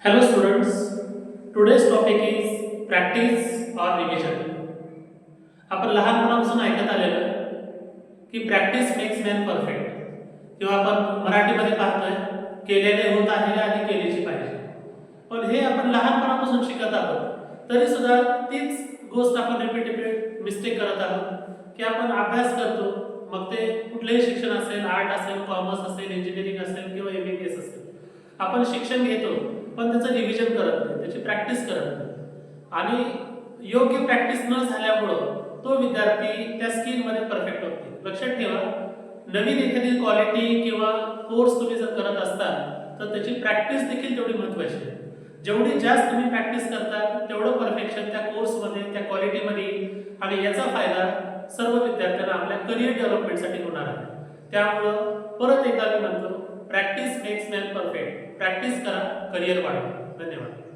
Hello students, today's topic is practice or revision. आपण लहानपणापासून ऐकत आलेलं की प्रॅक्टिस मेक्स मॅन परफेक्ट किंवा आपण मराठीमध्ये पाहतोय केलेले होत आहे आणि केलीची पाहिजे. पण हे आपण लहानपणापासून शिकत आहोत तरी सुद्धा तीच गोष्ट आपण रिपीट मिस्टेक करत आहोत की आपण अभ्यास करतो, मग ते कुठलेही शिक्षण असेल, आर्ट असेल, कॉमर्स असेल, इंजिनिअरिंग असेल किंवा MBBS असेल, आपण शिक्षण घेतो पण त्याचं रिव्हिजन करत नाही, त्याची प्रॅक्टिस करत नाही आणि योग्य प्रॅक्टिस न झाल्यामुळं तो विद्यार्थी त्या स्किलमध्ये परफेक्ट होत नाही. लक्षात ठेवा, नवीन एखादी क्वालिटी किंवा कोर्स तुम्ही जर करत असताल तर त्याची प्रॅक्टिस देखील तेवढी महत्त्वाची आहे. जेवढी जास्त तुम्ही प्रॅक्टिस करता तेवढं परफेक्शन त्या कोर्समध्ये, त्या क्वालिटीमध्ये, आणि याचा फायदा सर्व विद्यार्थ्यांना आपल्या करिअर डेव्हलपमेंटसाठी होणार आहे. त्यामुळं परत एकदा मी म्हणतो, practice makes man perfect. Practice करा, करिअर वाढवा. धन्यवाद.